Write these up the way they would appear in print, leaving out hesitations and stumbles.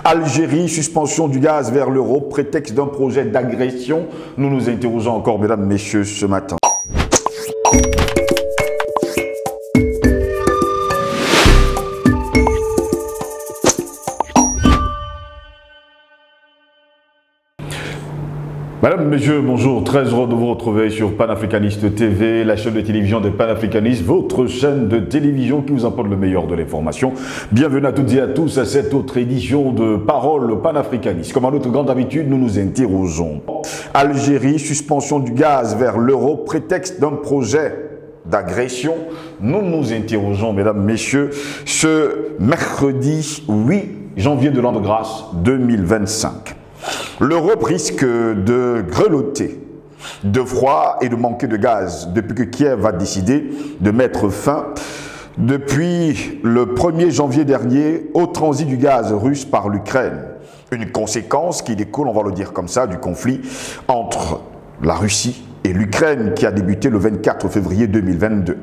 Algérie, suspension du gaz vers l'Europe, prétexte d'un projet d'agression. Nous nous interrogeons encore, mesdames, messieurs, ce matin. Madame, Messieurs, bonjour, très heureux de vous retrouver sur Panafricaniste TV, la chaîne de télévision des panafricanistes, votre chaîne de télévision qui vous apporte le meilleur de l'information. Bienvenue à toutes et à tous à cette autre édition de Parole panafricaniste. Comme à notre grande habitude, nous nous interrogeons. Algérie, suspension du gaz vers l'Europe, prétexte d'un projet d'agression. Nous nous interrogeons, mesdames, messieurs, ce mercredi 8 janvier de l'an de grâce 2025. L'Europe risque de grelotter de froid et de manquer de gaz depuis que Kiev a décidé de mettre fin, depuis le 1er janvier dernier, au transit du gaz russe par l'Ukraine. Une conséquence qui découle, on va le dire comme ça, du conflit entre la Russie et l'Ukraine qui a débuté le 24 février 2022.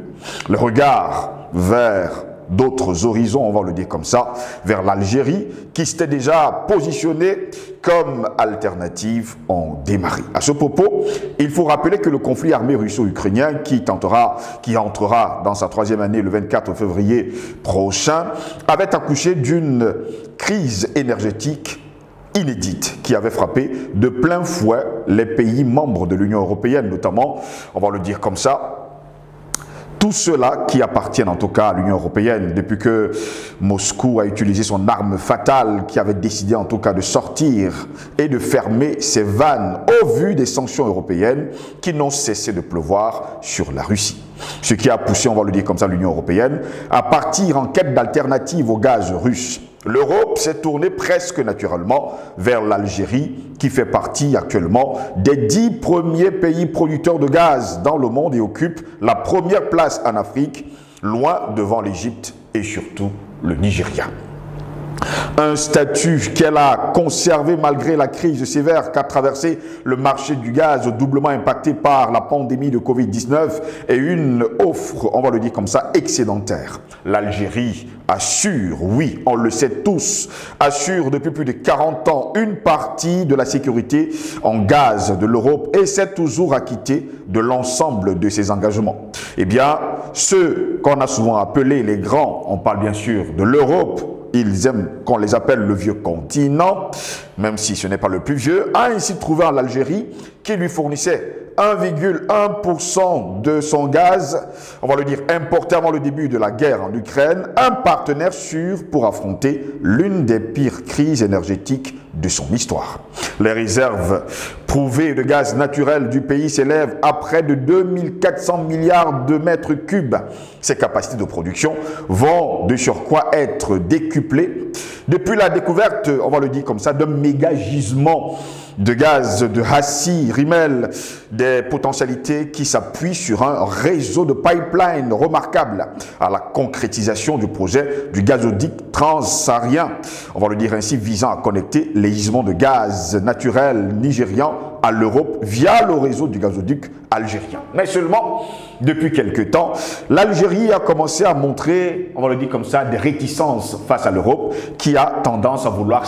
Le regard vers d'autres horizons, on va le dire comme ça, vers l'Algérie, qui s'était déjà positionnée comme alternative, ont démarré. À ce propos, il faut rappeler que le conflit armé russo-ukrainien, qui entrera dans sa 3e année le 24 février prochain, avait accouché d'une crise énergétique inédite qui avait frappé de plein fouet les pays membres de l'Union européenne, notamment, on va le dire comme ça, tous ceux-là qui appartiennent en tout cas à l'Union européenne depuis que Moscou a utilisé son arme fatale, qui avait décidé en tout cas de sortir et de fermer ses vannes au vu des sanctions européennes qui n'ont cessé de pleuvoir sur la Russie. Ce qui a poussé, on va le dire comme ça, l'Union européenne à partir en quête d'alternatives au gaz russe. L'Europe s'est tournée presque naturellement vers l'Algérie, qui fait partie actuellement des 10 premiers pays producteurs de gaz dans le monde et occupe la première place en Afrique, loin devant l'Égypte et surtout le Nigeria. Un statut qu'elle a conservé malgré la crise sévère qu'a traversé le marché du gaz, doublement impacté par la pandémie de Covid-19 et une offre, on va le dire comme ça, excédentaire. L'Algérie assure, oui, on le sait tous, assure depuis plus de 40 ans une partie de la sécurité en gaz de l'Europe et s'est toujours acquittée de l'ensemble de ses engagements. Eh bien, ceux qu'on a souvent appelés les grands, on parle bien sûr de l'Europe, ils aiment qu'on les appelle le vieux continent, même si ce n'est pas le plus vieux, a ainsi trouvé en Algérie qui lui fournissait 1,1% de son gaz, on va le dire importé avant le début de la guerre en Ukraine, un partenaire sûr pour affronter l'une des pires crises énergétiques de son histoire. Les réserves prouvées de gaz naturel du pays s'élèvent à près de 2400 milliards de mètres cubes. Ces capacités de production vont de surcroît être décuplées depuis la découverte, on va le dire comme ça, d'un méga gisement de gaz de Hassi R'Mel, des potentialités qui s'appuient sur un réseau de pipeline remarquable à la concrétisation du projet du gazoduc transsaharien, on va le dire ainsi, visant à connecter les gisements de gaz naturel nigérian à l'Europe via le réseau du gazoduc algérien. Mais seulement, depuis quelque temps, l'Algérie a commencé à montrer, on va le dire comme ça, des réticences face à l'Europe qui a tendance à vouloir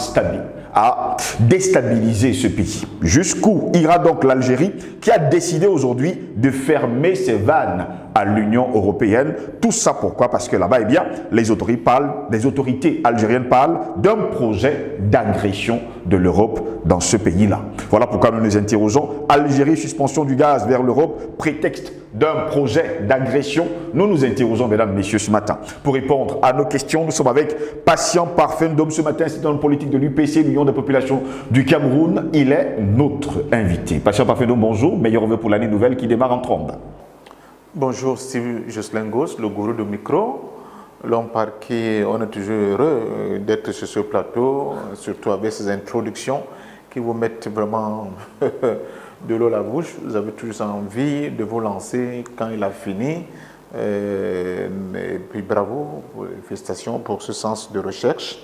à déstabiliser ce pays. Jusqu'où ira donc l'Algérie qui a décidé aujourd'hui de fermer ses vannes à l'Union européenne? Tout ça pourquoi? Parce que là-bas, eh bien, les autorités algériennes parlent d'un projet d'agression de l'Europe dans ce pays-là. Voilà pourquoi nous nous interrogeons. Algérie, suspension du gaz vers l'Europe, prétexte d'un projet d'agression. Nous nous interrogeons, mesdames, messieurs, ce matin. Pour répondre à nos questions, nous sommes avec Patient Parfendum. Ce matin, c'est dans le politique de l'UPC, l'Union des populations du Cameroun. Il est notre invité. Patient Parfendum, bonjour. Meilleur vœu pour l'année nouvelle qui démarre en trombe. Bonjour, Steve Joslingos, le gourou de micro. L'homme par qui on est toujours heureux d'être sur ce plateau, surtout avec ces introductions qui vous mettent vraiment de l'eau à la bouche. Vous avez toujours envie de vous lancer quand il a fini. Et puis bravo, félicitations pour ce sens de recherche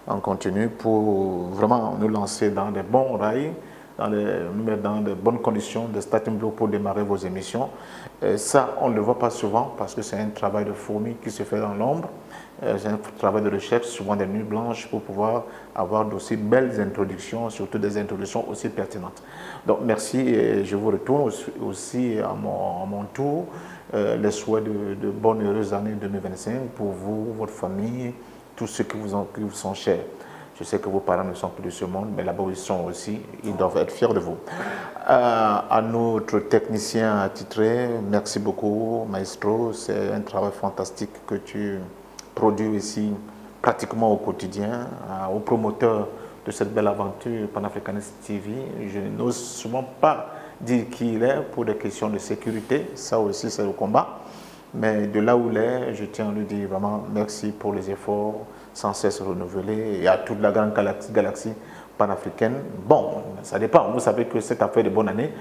en continu pour vraiment nous lancer dans des bons rails dans de bonnes conditions de starting block pour démarrer vos émissions. Ça, on ne le voit pas souvent parce que c'est un travail de fourmi qui se fait dans l'ombre. C'est un travail de recherche, souvent des nuits blanches, pour pouvoir avoir d'aussi belles introductions, surtout des introductions aussi pertinentes. Donc merci et je vous retourne aussi à mon tour les souhaits de bonnes et heureuses années 2025 pour vous, votre famille, tous ceux qui vous sont chers. Je sais que vos parents ne sont plus de ce monde, mais là-bas ils sont aussi, ils doivent être fiers de vous. À notre technicien attitré, merci beaucoup Maestro, c'est un travail fantastique que tu produit ici pratiquement au quotidien, aux promoteurs de cette belle aventure Panafricanist TV. Je n'ose souvent pas dire qui il est pour des questions de sécurité, ça aussi c'est le combat. Mais de là où il est, je tiens à lui dire vraiment merci pour les efforts sans cesse renouvelés et à toute la grande galaxie panafricaine. Bon, ça dépend, vous savez que cette affaire de bonne année,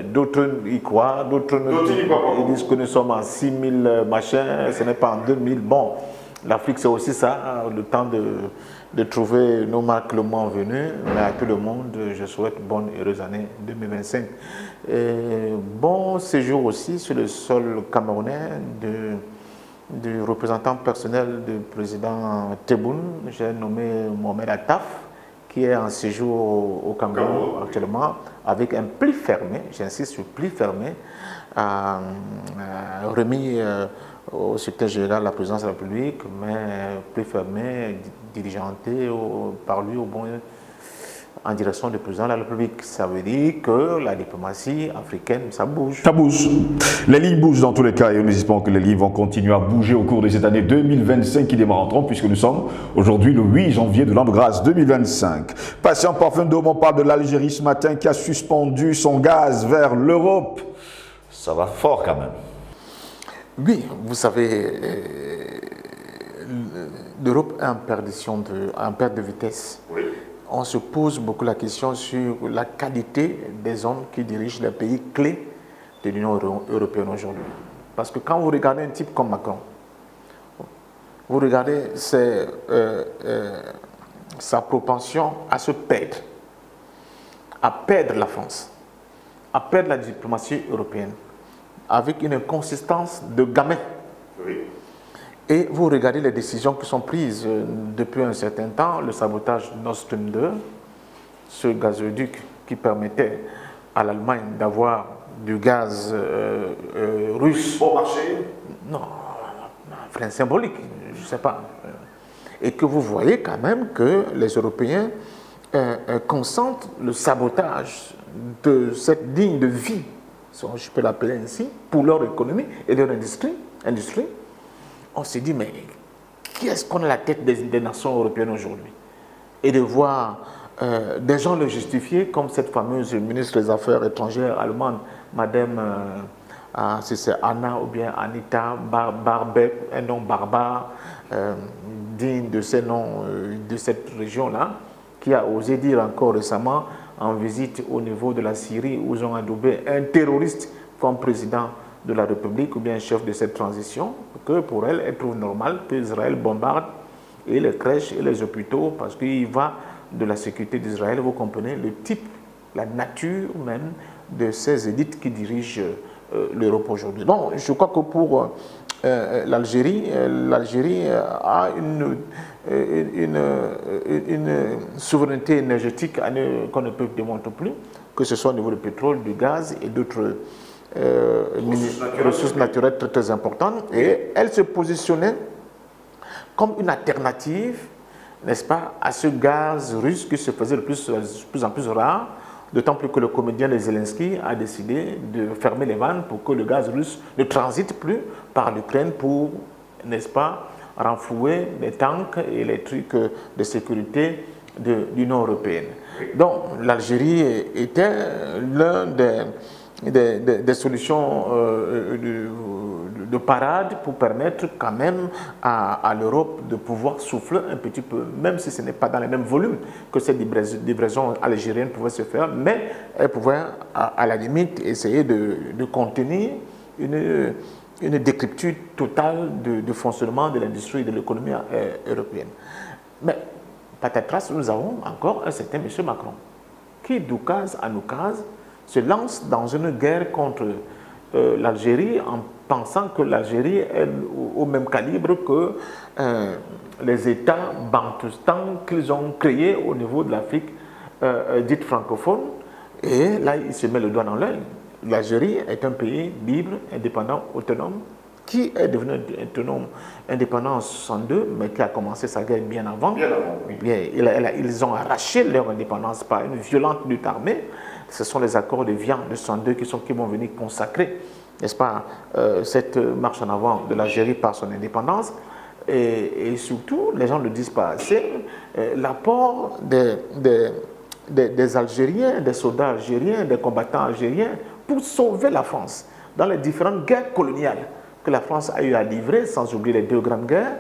d'autres y croient, d'autres ils disent que nous sommes en 6000 machins, ce n'est pas en 2000. Bon, l'Afrique c'est aussi ça, le temps de trouver nos marques le moment venu, mais à tout le monde, je souhaite bonne et heureuse année 2025. Et bon séjour aussi sur le sol camerounais du représentant personnel du président Tebboune, j'ai nommé Mohamed Attaf, qui est en séjour au Cameroun actuellement, avec un pli fermé, j'insiste sur pli fermé, remis au secrétaire général de la présidence de la République, mais pli fermé, diligenté par lui en direction du président de la République. Ça veut dire que la diplomatie africaine, ça bouge. Ça bouge. Les lignes bougent dans tous les cas et nous espérons que les lignes vont continuer à bouger au cours de cette année 2025 qui démarre en 30 puisque nous sommes aujourd'hui le 8 janvier de l'an de grâce 2025. Patient Parfum d'Homme, on parle de l'Algérie ce matin qui a suspendu son gaz vers l'Europe. Ça va fort quand même. Oui, vous savez, l'Europe est en perdition, en perte de vitesse. Oui. On se pose beaucoup la question sur la qualité des hommes qui dirigent les pays clés de l'Union européenne aujourd'hui. Parce que quand vous regardez un type comme Macron, vous regardez sa propension à se perdre, à perdre la France, à perdre la diplomatie européenne, avec une inconsistance de gamin. Oui. Et vous regardez les décisions qui sont prises depuis un certain temps, le sabotage de Nord Stream 2, ce gazoduc qui permettait à l'Allemagne d'avoir du gaz russe. Bon marché? Non, frein symbolique, je ne sais pas. Et que vous voyez quand même que les Européens consentent le sabotage de cette ligne de vie, si je peux l'appeler ainsi, pour leur économie et leur industrie. On s'est dit, mais qui est-ce qu'on a à la tête des nations européennes aujourd'hui? Et de voir des gens le justifier, comme cette fameuse ministre des Affaires étrangères allemande, Madame, si c'est Anna ou bien Anita Barbeck, un nom barbare, digne de ces noms de cette région-là, qui a osé dire encore récemment, en visite au niveau de la Syrie, où ils ont adoubé un terroriste comme président de la République ou bien chef de cette transition, que pour elle trouve normal qu'Israël bombarde et les crèches et les hôpitaux parce qu'il va de la sécurité d'Israël. Vous comprenez le type, la nature même de ces élites qui dirigent l'Europe aujourd'hui. Bon, je crois que pour l'Algérie a une souveraineté énergétique qu'on ne peut démontrer plus, que ce soit au niveau du pétrole, du gaz et d'autres ressources naturelles très, très importantes. Et elle se positionnait comme une alternative, n'est-ce pas, à ce gaz russe qui se faisait de plus en plus rare, d'autant plus que le comédien de Zelensky a décidé de fermer les vannes pour que le gaz russe ne transite plus par l'Ukraine pour, n'est-ce pas, renflouer les tanks et les trucs de sécurité de l'Union européenne. Donc l'Algérie était l'un des solutions de parade pour permettre quand même à l'Europe de pouvoir souffler un petit peu, même si ce n'est pas dans les mêmes volumes que cette livraison algérienne pouvait se faire, mais elle pouvait à la limite essayer de contenir une décrépitude totale de fonctionnement de l'industrie et de l'économie européenne. Mais patatras, nous avons encore un certain M. Macron. qui, d'oukase en oukase, se lance dans une guerre contre l'Algérie en pensant que l'Algérie est au même calibre que les États bantoustans qu'ils ont créés au niveau de l'Afrique dite francophone. Et là, il se met le doigt dans l'œil. L'Algérie est un pays libre, indépendant, autonome, qui est devenu autonome, indépendant en 1962, mais qui a commencé sa guerre bien avant. Bien avant, oui. Ils ont arraché leur indépendance par une violente lutte armée. Ce sont les accords de Vienne de 1962 qui vont venir consacrer, n'est-ce pas, cette marche en avant de l'Algérie par son indépendance. Et surtout, les gens ne le disent pas assez, l'apport des Algériens, des soldats algériens, des combattants algériens pour sauver la France dans les différentes guerres coloniales que la France a eu à livrer, sans oublier les deux grandes guerres,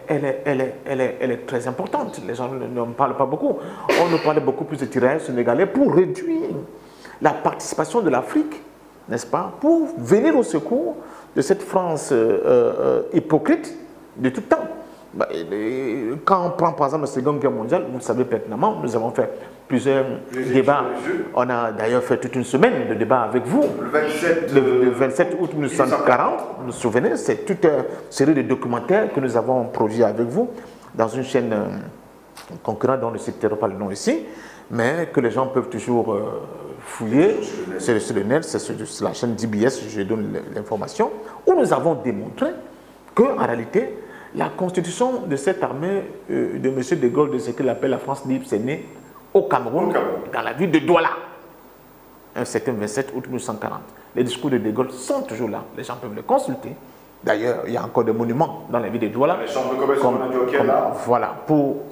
elle est très importante. Les gens n'en parlent pas beaucoup. On nous parlait beaucoup plus de tirailleurs sénégalais pour réduire la participation de l'Afrique, n'est-ce pas, pour venir au secours de cette France hypocrite de tout temps. Quand on prend par exemple la Seconde Guerre mondiale, vous le savez pertinemment, nous avons fait plusieurs débats. On a d'ailleurs fait toute une semaine de débats avec vous. Le 27 août 1940, vous vous souvenez, c'est toute une série de documentaires que nous avons produits avec vous dans une chaîne concurrente dont je ne citerai pas le nom ici, mais que les gens peuvent toujours fouiller sur le net, c'est sur la chaîne DBS, je donne l'information, où nous avons démontré qu'en réalité, la constitution de cette armée de M. de Gaulle, de ce qu'il appelle la France libre, c'est né au Cameroun, dans la ville de Douala, un certain 27 août 1940. Les discours de Gaulle sont toujours là, les gens peuvent les consulter. D'ailleurs, il y a encore des monuments dans la ville de Douala. Voilà, pour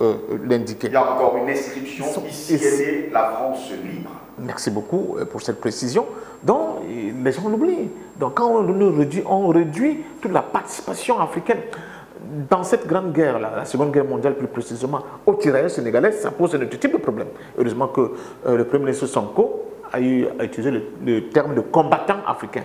l'indiquer. Il y a encore une inscription, ici est la France libre. Merci beaucoup pour cette précision. Donc, les gens l'oublient. Donc, quand on réduit toute la participation africaine dans cette grande guerre, la Seconde Guerre mondiale plus précisément, aux tirailleurs sénégalais, ça pose un autre type de problème. Heureusement que le Premier ministre Sonko a utilisé le terme de combattant africain.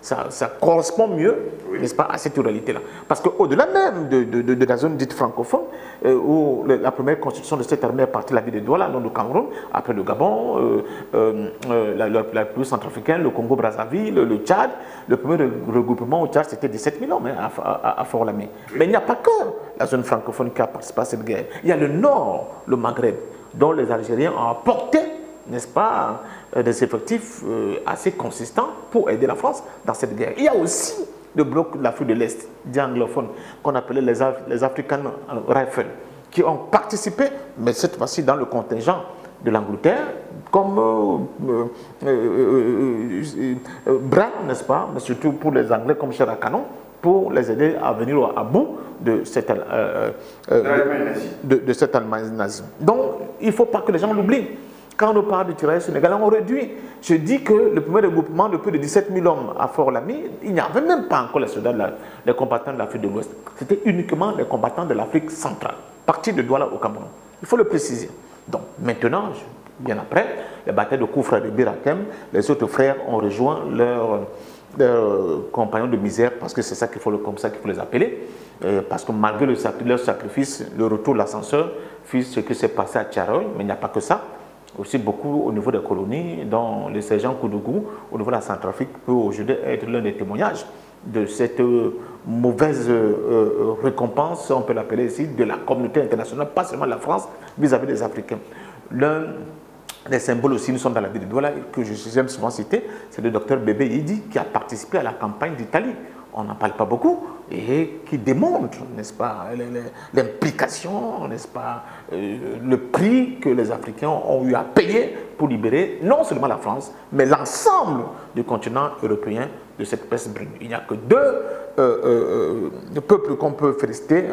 Ça correspond mieux, oui, n'est-ce pas, à cette réalité-là. Parce qu'au-delà même de la zone dite francophone, où la première constitution de cette armée est partie de la ville de Douala, non du Cameroun, après le Gabon, la République centrafricaine, le Congo-Brazzaville, le Tchad, le premier regroupement au Tchad, c'était 17 000 hommes à Fort-Lamé. Mais il n'y a pas que la zone francophone qui a participé à cette guerre. Il y a le Nord, le Maghreb, dont les Algériens ont apporté, n'est-ce pas, des effectifs assez consistants pour aider la France dans cette guerre. Il y a aussi le bloc de l'Afrique de l'Est, dit anglophone, qu'on appelait les African Rifles, qui ont participé, mais cette fois-ci dans le contingent de l'Angleterre, comme bras, n'est-ce pas, mais surtout pour les Anglais comme cher à canon, pour les aider à venir à bout de cette Allemagne nazie. Donc, il ne faut pas que les gens l'oublient. Quand on parle de tirailleurs sénégalais, on réduit. Je dis que le premier regroupement de plus de 17 000 hommes à Fort-Lamé, il n'y avait même pas encore les soldats, les combattants de l'Afrique de l'Ouest. C'était uniquement les combattants de l'Afrique centrale, partis de Douala au Cameroun. Il faut le préciser. Donc maintenant, bien après, les batailles de Koufra et de Birakem, les autres frères ont rejoint leurs compagnons de misère, parce que c'est ça comme ça qu'il faut les appeler. Parce que malgré leur sacrifice, le retour de l'ascenseur fit ce qui s'est passé à Tcharoy, mais il n'y a pas que ça. Aussi beaucoup au niveau des colonies, dont le sergent Koudougou, au niveau de la Centrafrique, peut aujourd'hui être l'un des témoignages de cette mauvaise récompense, on peut l'appeler ici, de la communauté internationale, pas seulement de la France, vis-à-vis des Africains. L'un des symboles aussi, nous sommes dans la ville de Douala, que j'aime souvent citer, c'est le docteur Bébé Idi, qui a participé à la campagne d'Italie. On n'en parle pas beaucoup, et qui démontre, n'est-ce pas, l'implication, n'est-ce pas, le prix que les Africains ont eu à payer pour libérer non seulement la France, mais l'ensemble du continent européen de cette peste brune. Il n'y a que deux peuples qu'on peut féliciter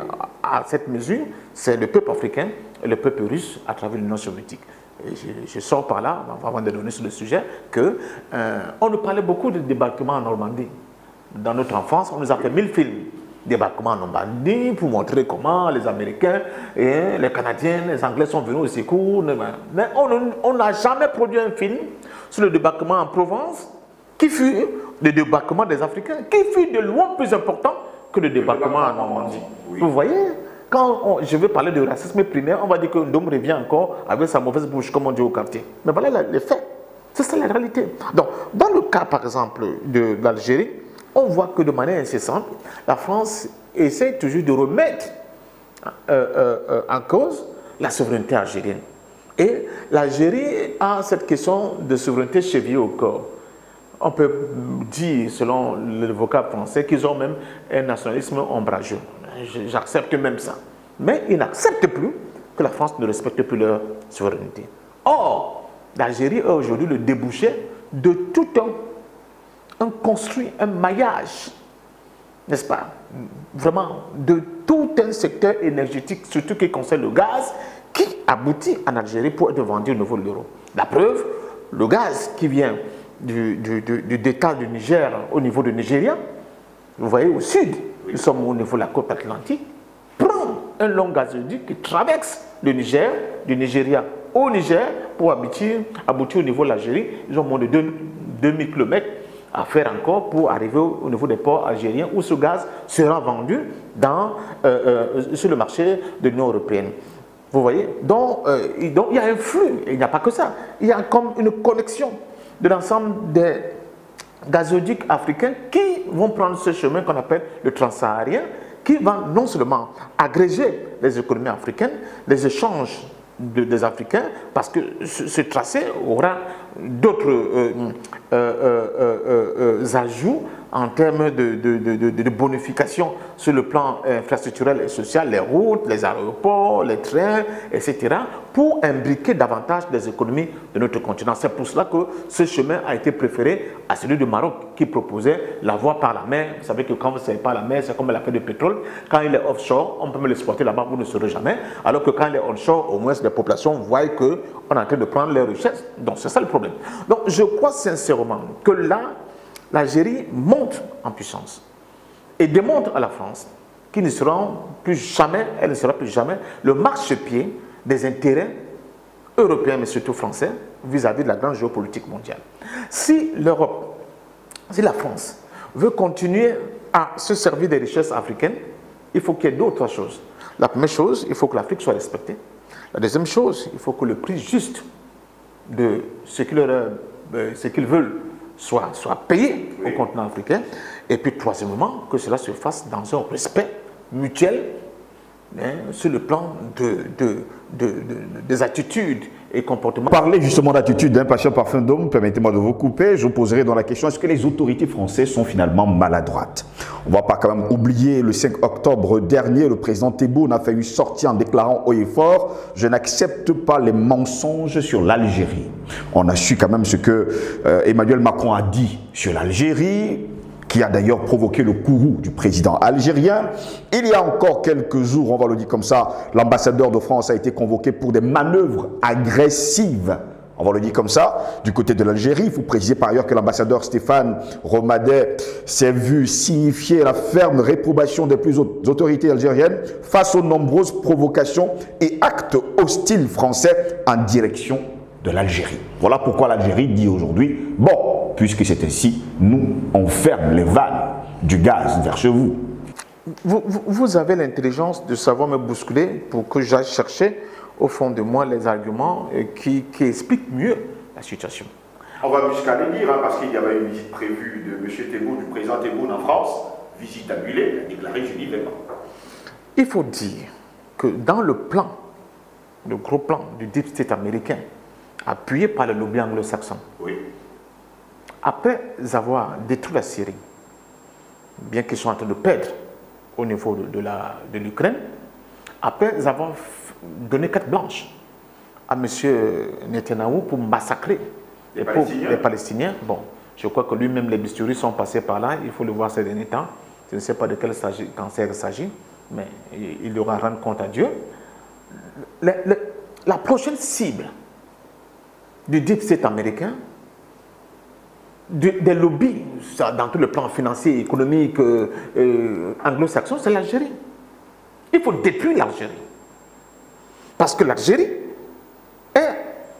à cette mesure, c'est le peuple africain et le peuple russe à travers l'Union soviétique. Et je sors par là, avant de donner sur le sujet, qu'on nous parlait beaucoup de débarquement en Normandie. Dans notre enfance, on nous a fait 1000 films. Débarquement en Normandie pour montrer comment les Américains, et les Canadiens, les Anglais sont venus au secours. Mais on n'a jamais produit un film sur le débarquement en Provence qui fut le débarquement des Africains, qui fut de loin plus important que le débarquement en Normandie. Oui. Vous voyez, Quand je veux parler de racisme primaire, on va dire que Ndom revient encore avec sa mauvaise bouche, comme on dit au quartier. Mais voilà les faits. C'est ça la réalité. Donc, dans le cas, par exemple, de l'Algérie, on voit que de manière incessante, la France essaie toujours de remettre en cause la souveraineté algérienne. Et l'Algérie a cette question de souveraineté chevillée au corps. On peut dire, selon le vocable français, qu'ils ont même un nationalisme ombrageux. J'accepte même ça. Mais ils n'acceptent plus que la France ne respecte plus leur souveraineté. Or, l'Algérie est aujourd'hui le débouché de tout un construit, un maillage, n'est-ce pas, vraiment, de tout un secteur énergétique, surtout qui concerne le gaz, qui aboutit en Algérie pour être vendu au niveau de l'euro. La preuve, le gaz qui vient du delta du Niger au niveau du Nigeria, vous voyez au sud, nous sommes au niveau de la côte atlantique, prend un long gazoduc qui traverse le Niger, du Nigeria au Niger, pour aboutir au niveau de l'Algérie. Ils ont moins de 2000 km à faire encore pour arriver au niveau des ports algériens où ce gaz sera vendu sur le marché de l'Union européenne. Vous voyez, donc il y a un flux, et il n'y a pas que ça. Il y a comme une connexion de l'ensemble des gazoducs africains qui vont prendre ce chemin qu'on appelle le transsaharien, qui va non seulement agréger les économies africaines, les échanges des Africains, parce que ce tracé aura d'autres ajouts en termes de bonification sur le plan infrastructurel et social, les routes, les aéroports, les trains, etc., pour imbriquer davantage des économies de notre continent. C'est pour cela que ce chemin a été préféré à celui du Maroc, qui proposait la voie par la mer. Vous savez que quand vous ne savez pas la mer, c'est comme la paix de pétrole. Quand il est offshore, on peut me l'exploiter là-bas, vous ne saurez jamais. Alors que quand il est onshore, au moins les populations voient qu'on est en train de prendre leurs richesses. Donc c'est ça le problème. Donc je crois sincèrement que là, l'Algérie monte en puissance et démontre à la France qu'elle ne sera plus jamais le marchepied des intérêts européens, mais surtout français, vis-à-vis de la grande géopolitique mondiale. Si l'Europe, si la France veut continuer à se servir des richesses africaines, il faut qu'il y ait d'autres choses. La première chose, il faut que l'Afrique soit respectée. La deuxième chose, il faut que le prix juste de ce qu'ils veulent soit payé au continent africain. Et puis, troisièmement, que cela se fasse dans un respect mutuel sur le plan des attitudes et comportements. Parler justement d'attitude d'un patient parfum d'homme, permettez-moi de vous couper, je vous poserai dans la question, est-ce que les autorités françaises sont finalement maladroites? On ne va pas quand même oublier, le 5 octobre dernier, le président Tebboune a failli sortir en déclarant haut et fort, je n'accepte pas les mensonges sur l'Algérie. On a su quand même ce que Emmanuel Macron a dit sur l'Algérie, qui a d'ailleurs provoqué le courroux du président algérien. Il y a encore quelques jours, on va le dire comme ça, l'ambassadeur de France a été convoqué pour des manœuvres agressives, on va le dire comme ça, du côté de l'Algérie. Il faut préciser par ailleurs que l'ambassadeur Stéphane Romadet s'est vu signifier la ferme réprobation des plus hautes autorités algériennes face aux nombreuses provocations et actes hostiles français en direction de l'Algérie. Voilà pourquoi l'Algérie dit aujourd'hui, bon, puisque c'est ainsi, nous, on ferme les vannes du gaz vers chez vous. Vous avez l'intelligence de savoir me bousculer pour que j'aille chercher au fond de moi les arguments qui expliquent mieux la situation. On va jusqu'à le dire, parce qu'il y avait une visite prévue de M. Tebboune, du président Tebboune en France, visite annulée, il a déclaré Julie Véran. Il faut dire que dans le plan, le gros plan du Deep State américain, appuyé par le lobby anglo-saxon, oui, après avoir détruit la Syrie, bien qu'ils soient en train de perdre au niveau de l'Ukraine, après avoir donné carte blanche à M. Netanyahou pour massacrer les Palestiniens. Bon, je crois que lui-même, les bisturies sont passés par là, il faut le voir ces derniers temps. Je ne sais pas de quel cancer il s'agit, mais il devra rendre compte à Dieu. La prochaine cible du Deep State américain, des lobbies dans tout le plan financier, économique, anglo-saxon, c'est l'Algérie. Il faut détruire l'Algérie. Parce que l'Algérie est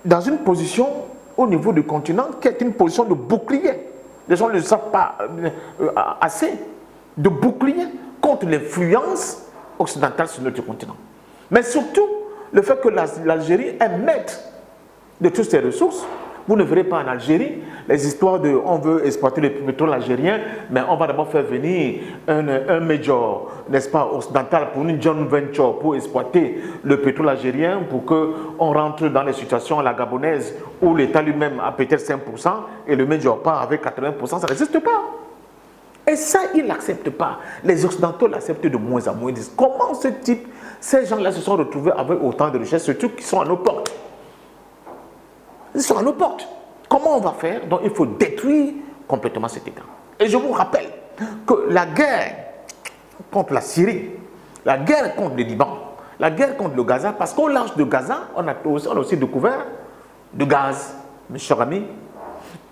dans une position au niveau du continent qui est une position de bouclier. Les gens ne le savent pas assez. De bouclier contre l'influence occidentale sur notre continent. Mais surtout, le fait que l'Algérie est maître de toutes ses ressources. Vous ne verrez pas en Algérie les histoires de on veut exploiter le pétrole algérien, mais on va d'abord faire venir un major, n'est-ce pas, occidental pour une joint venture pour exploiter le pétrole algérien, pour qu'on rentre dans les situations à la gabonaise où l'État lui-même a peut-être 5% et le major part avec 80%, ça n'existe pas. Et ça, ils ne l'acceptent pas. Les Occidentaux l'acceptent de moins en moins. Ils disent comment ces gens-là se sont retrouvés avec autant de richesses, surtout qui sont à nos portes. Ils sont à nos portes. Comment on va faire? Donc il faut détruire complètement cet État. Et je vous rappelle que la guerre contre la Syrie, la guerre contre le Liban, la guerre contre le Gaza, parce qu'au large de Gaza, on a aussi découvert du gaz, mes chers amis,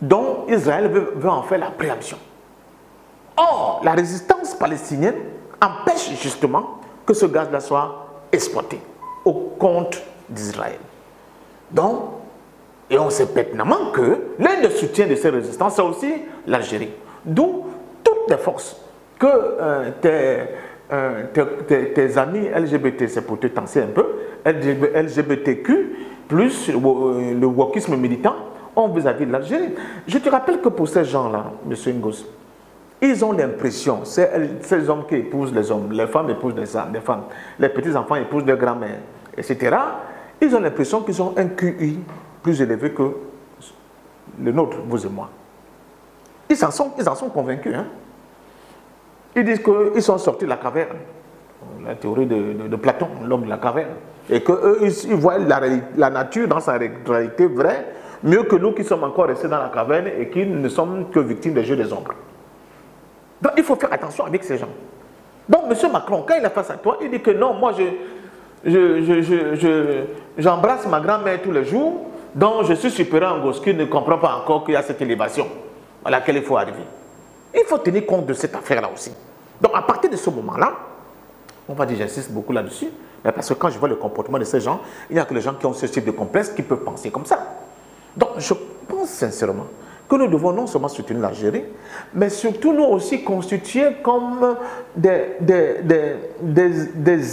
dont Israël veut en faire la préemption. Or, la résistance palestinienne empêche justement que ce gaz-là soit exploité au compte d'Israël. Donc, et on sait pertinemment que l'un des soutiens de ces résistances, c'est aussi l'Algérie. D'où toutes les forces que tes amis LGBT, c'est pour te tenser un peu, LGBTQ, plus le wokisme militant, ont vis-à-vis de l'Algérie. Je te rappelle que pour ces gens-là, M. Ngos, ils ont l'impression, ces hommes qui épousent les hommes, les femmes épousent les femmes, les petits-enfants épousent leurs grands-mères, etc., ils ont l'impression qu'ils ont un QI plus élevé que le nôtre, vous et moi. Ils en sont convaincus. Hein? Ils disent qu'ils sont sortis de la caverne, la théorie de Platon, l'homme de la caverne, et qu'eux, ils voient la nature dans sa réalité vraie, mieux que nous qui sommes encore restés dans la caverne et qui ne sommes que victimes des jeux des ombres. Donc il faut faire attention avec ces gens. Donc M. Macron, quand il est face à toi, il dit que non, moi j'embrasse ma grand-mère tous les jours, donc je suis supérieur en Ngos qui ne comprend pas encore qu'il y a cette élévation à laquelle il faut arriver. Il faut tenir compte de cette affaire-là aussi. Donc à partir de ce moment-là, on va dire, j'insiste beaucoup là-dessus, parce que quand je vois le comportement de ces gens, il n'y a que les gens qui ont ce type de complexe qui peuvent penser comme ça. Donc je pense sincèrement que nous devons non seulement soutenir l'Algérie, mais surtout nous aussi constituer comme des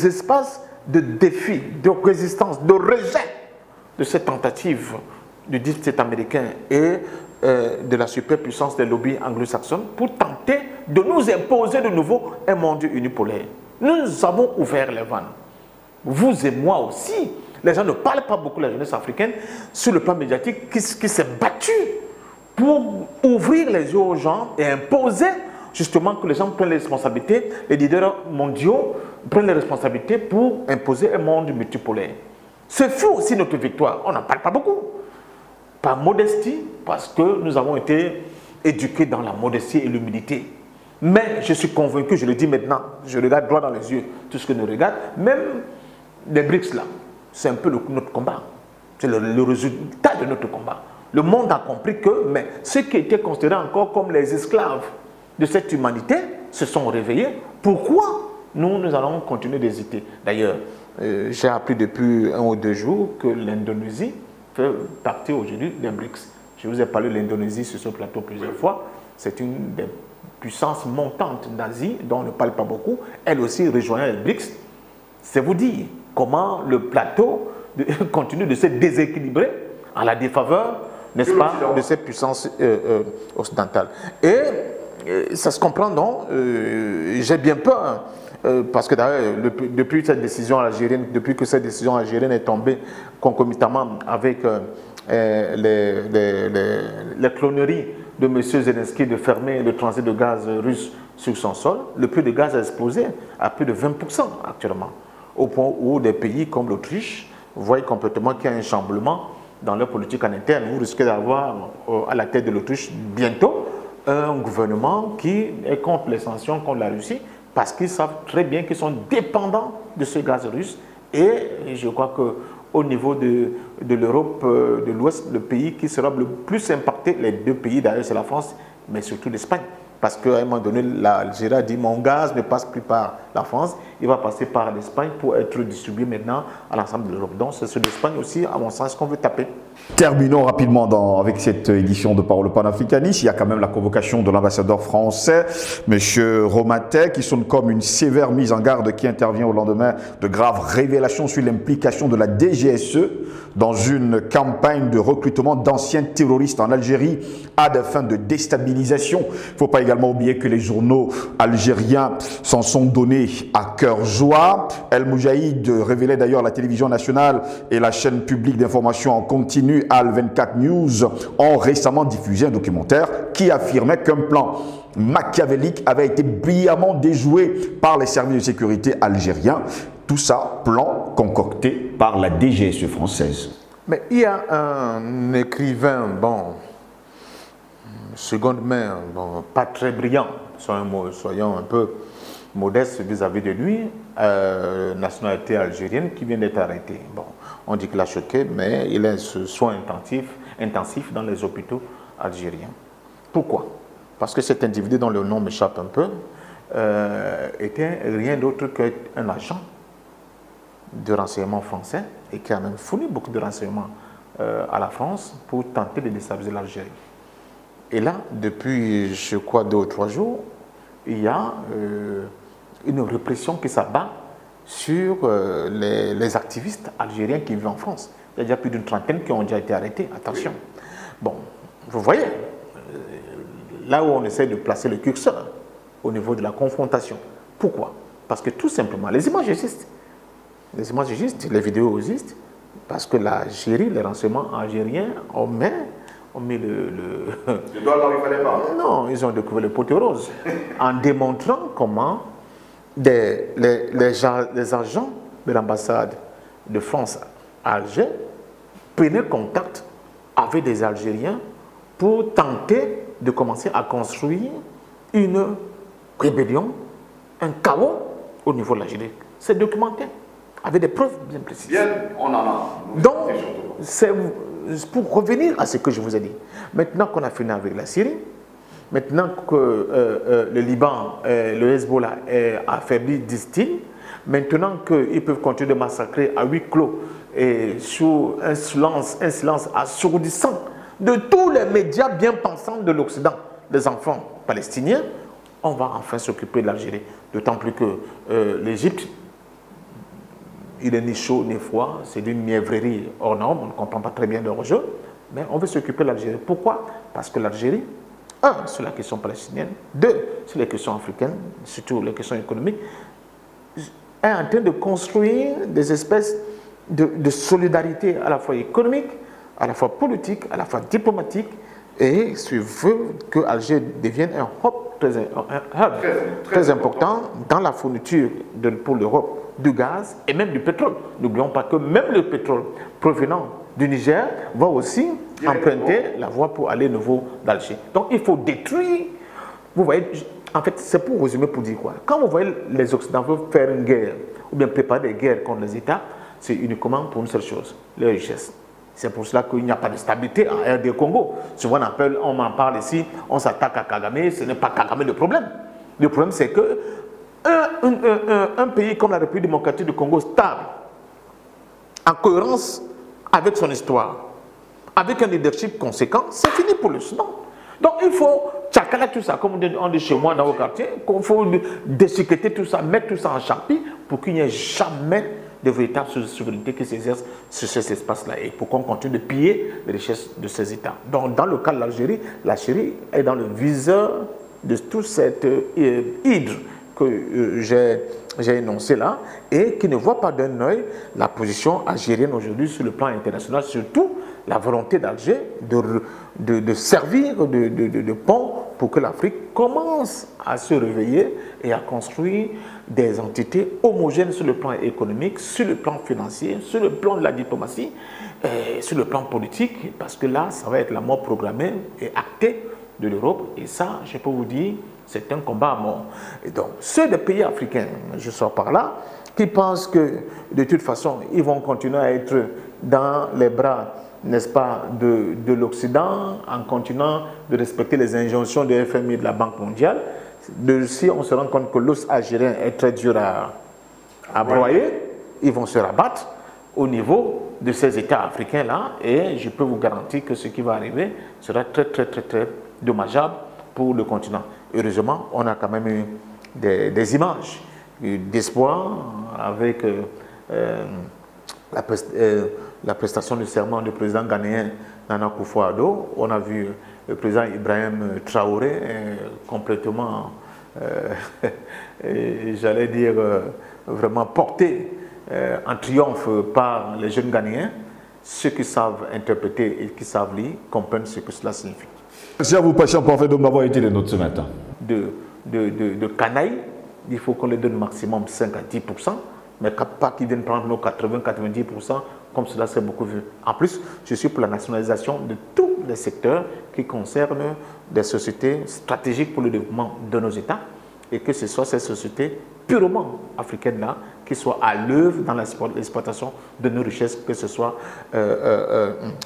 espaces de défi, de résistance, de rejet de cette tentative du deep state américain et de la superpuissance des lobbies anglo-saxons pour tenter de nous imposer de nouveau un monde unipolaire. Nous avons ouvert les vannes. Vous et moi aussi. Les gens ne parlent pas beaucoup de la jeunesse africaine sur le plan médiatique qui s'est battue pour ouvrir les yeux aux gens et imposer justement que les gens prennent les responsabilités, les leaders mondiaux prennent les responsabilités pour imposer un monde multipolaire. Ce fut aussi notre victoire. On n'en parle pas beaucoup. Par modestie, parce que nous avons été éduqués dans la modestie et l'humilité. Mais je suis convaincu, je le dis maintenant, je regarde droit dans les yeux tout ce que nous regardons, même les BRICS là, c'est un peu notre combat. C'est le résultat de notre combat. Le monde a compris que mais ceux qui étaient considérés encore comme les esclaves de cette humanité se sont réveillés. Pourquoi nous allons continuer d'hésiter? D'ailleurs, j'ai appris depuis 1 ou 2 jours que l'Indonésie fait partie aujourd'hui des BRICS. Je vous ai parlé de l'Indonésie sur ce plateau plusieurs fois. C'est une des puissances montantes d'Asie dont on ne parle pas beaucoup. Elle aussi rejoint les BRICS. C'est vous dire comment le plateau continue de se déséquilibrer à la défaveur, n'est-ce pas, de cette puissance occidentale. Et ça se comprend donc, j'ai bien peur, parce que d'ailleurs, depuis cette décision algérienne, depuis que cette décision algérienne est tombée concomitamment avec les cloneries de M. Zelensky de fermer le transit de gaz russe sur son sol, le prix de gaz a explosé à plus de 20% actuellement, au point où des pays comme l'Autriche voient complètement qu'il y a un chamboulement dans leur politique en interne. Vous risquez d'avoir à la tête de l'Autriche bientôt un gouvernement qui est contre les sanctions contre la Russie parce qu'ils savent très bien qu'ils sont dépendants de ce gaz russe. Et je crois qu'au niveau de l'Europe de l'Ouest, le pays qui sera le plus impacté, les 2 pays d'ailleurs c'est la France, mais surtout l'Espagne. Parce qu'à un moment donné, l'Algérie a dit mon gaz ne passe plus par la France, il va passer par l'Espagne pour être distribué maintenant à l'ensemble de l'Europe. Donc c'est sur l'Espagne aussi, à mon sens, qu'on veut taper. Terminons rapidement avec cette édition de Parole panafricaniste. Il y a quand même la convocation de l'ambassadeur français, M. Romatet, qui sonne comme une sévère mise en garde qui intervient au lendemain de graves révélations sur l'implication de la DGSE dans une campagne de recrutement d'anciens terroristes en Algérie à des fins de déstabilisation. Il ne faut pas également oublier que les journaux algériens s'en sont donnés à cœur joie. El Moujahid révélait d'ailleurs à la télévision nationale et la chaîne publique d'information en continu Al24 News ont récemment diffusé un documentaire qui affirmait qu'un plan machiavélique avait été brillamment déjoué par les services de sécurité algériens. Tout ça, plan concocté par la DGSE française. Mais il y a un écrivain, bon, seconde main, bon, pas très brillant, soyons un peu modestes vis-à-vis de lui, nationalité algérienne, qui vient d'être arrêté. Bon, on dit qu'il a choqué, mais il est sous soins intensifs dans les hôpitaux algériens. Pourquoi? Parce que cet individu, dont le nom m'échappe un peu, était rien d'autre qu'un agent de renseignement français et qui a même fourni beaucoup de renseignements à la France pour tenter de déstabiliser l'Algérie. Et là, depuis, je crois, 2 ou 3 jours, il y a une répression qui s'abat sur les activistes algériens qui vivent en France. Il y a déjà plus d'une trentaine qui ont déjà été arrêtés. Attention. Bon, vous voyez, là où on essaie de placer le curseur, au niveau de la confrontation. Pourquoi? Parce que tout simplement, les images existent. Les images existent, les vidéos existent, parce que l'Algérie, les renseignements algériens ont mis le doigt là où il fallait pas. Non, ils ont découvert le poteau rose en démontrant comment les agents de l'ambassade de France à Alger prenaient contact avec des Algériens pour tenter de commencer à construire une rébellion, un chaos au niveau de l'Algérie. C'est documenté, avec des preuves bien précises. Bien, on en a. Donc, c'est pour revenir à ce que je vous ai dit. Maintenant qu'on a fini avec la Syrie, maintenant que le Liban, le Hezbollah est affaibli, disent-ils, maintenant qu'ils peuvent continuer de massacrer à huis clos et sous un silence assourdissant de tous les médias bien pensants de l'Occident, des enfants palestiniens, on va enfin s'occuper de l'Algérie. D'autant plus que l'Égypte, il n'est ni chaud ni froid, c'est d'une mièvrerie hors norme, on ne comprend pas très bien leur jeu, mais on veut s'occuper de l'Algérie. Pourquoi? Parce que l'Algérie, 1, sur la question palestinienne, 2, sur les questions africaines, surtout les questions économiques, est en train de construire des espèces de solidarité à la fois économique, à la fois politique, à la fois diplomatique, et se veut que Alger devienne un hub très important dans la fourniture pour l'Europe du gaz et même du pétrole. N'oublions pas que même le pétrole provenant du Niger va aussi emprunter la voie pour aller au niveau d'Alger. Donc il faut détruire. Vous voyez, en fait, c'est pour résumer, pour dire quoi. Quand vous voyez les Occidentaux faire une guerre ou bien préparer des guerres contre les États, c'est uniquement pour une seule chose, les richesses. C'est pour cela qu'il n'y a pas de stabilité en RD Congo. Souvent on m'en parle ici, on s'attaque à Kagame, ce n'est pas Kagame le problème. Le problème c'est que un pays comme la République démocratique du Congo stable, en cohérence avec son histoire, avec un leadership conséquent, c'est fini pour le Soudan. Donc il faut tchakala tout ça, comme on dit chez moi dans vos quartiers, qu'il faut déchiqueter tout ça, mettre tout ça en charpie pour qu'il n'y ait jamais de véritable souveraineté qui s'exerce sur cet espace-là et pour qu'on continue de piller les richesses de ces États. Donc dans le cas de l'Algérie est dans le viseur de toute cette hydre que j'ai énoncé là et qui ne voit pas d'un œil la position algérienne aujourd'hui sur le plan international, surtout la volonté d'Alger de servir de pont pour que l'Afrique commence à se réveiller et à construire des entités homogènes sur le plan économique, sur le plan financier, sur le plan de la diplomatie, et sur le plan politique, parce que là, ça va être la mort programmée et actée de l'Europe. Et ça, je peux vous dire, c'est un combat à mort. Et donc, ceux des pays africains, je sors par là, qui pensent que de toute façon, ils vont continuer à être dans les bras, n'est-ce pas, de l'Occident, en continuant de respecter les injonctions de FMI et de la Banque mondiale. Si on se rend compte que l'os algérien est très dur à broyer, ils vont se rabattre au niveau de ces États africains-là, et je peux vous garantir que ce qui va arriver sera très dommageable pour le continent. Heureusement, on a quand même eu des images d'espoir avec la prestation du serment du président ghanéen Nana Akufo-Addo. On a vu le président Ibrahim Traoré complètement, j'allais dire, vraiment porté en triomphe par les jeunes Ghanéens. Ceux qui savent interpréter et qui savent lire comprennent ce que cela signifie. Merci à vous, patient parfait, de m'avoir été les nôtres ce matin. De canailles, il faut qu'on les donne maximum 5 à 10%, mais pas qu'ils viennent prendre nos 80-90%, comme cela s'est beaucoup vu. En plus, je suis pour la nationalisation de tous les secteurs qui concernent des sociétés stratégiques pour le développement de nos États, et que ce soit ces sociétés purement africaines-là qui soient à l'œuvre dans l'exploitation de nos richesses, que ce soit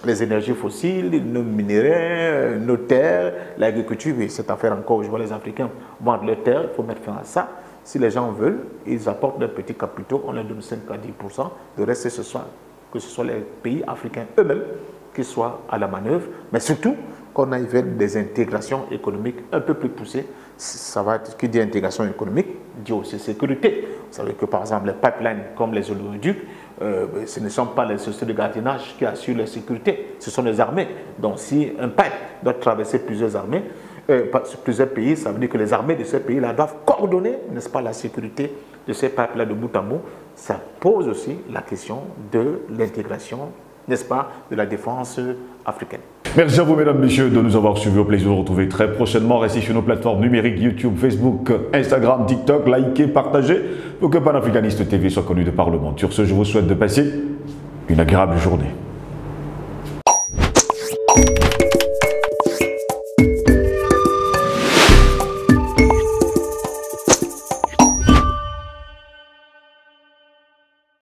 les énergies fossiles, nos minéraux, nos terres, l'agriculture. Et cette affaire encore, je vois les Africains vendre leurs terres, il faut mettre fin à ça. Si les gens veulent, ils apportent leurs petits capitaux, on leur donne 5 à 10%. Le reste, que ce soit les pays africains eux-mêmes qui soient à la manœuvre, mais surtout qu'on aille vers des intégrations économiques un peu plus poussées. Ça va être, qui dit intégration économique, dit aussi sécurité. Vous savez que par exemple les pipelines comme les oléoducs, ce ne sont pas les sociétés de gardiennage qui assurent la sécurité, ce sont les armées. Donc si un pipe doit traverser plusieurs pays, ça veut dire que les armées de ces pays-là doivent coordonner, n'est-ce pas, la sécurité de ces pipes-là de bout en bout. Ça pose aussi la question de l'intégration, n'est-ce pas, de la défense africaine. Merci à vous, mesdames, messieurs, de nous avoir suivis. Au plaisir de vous retrouver très prochainement. Restez sur nos plateformes numériques YouTube, Facebook, Instagram, TikTok. Likez, partagez pour que Panafricaniste TV soit connu de par le monde. Sur ce, je vous souhaite de passer une agréable journée.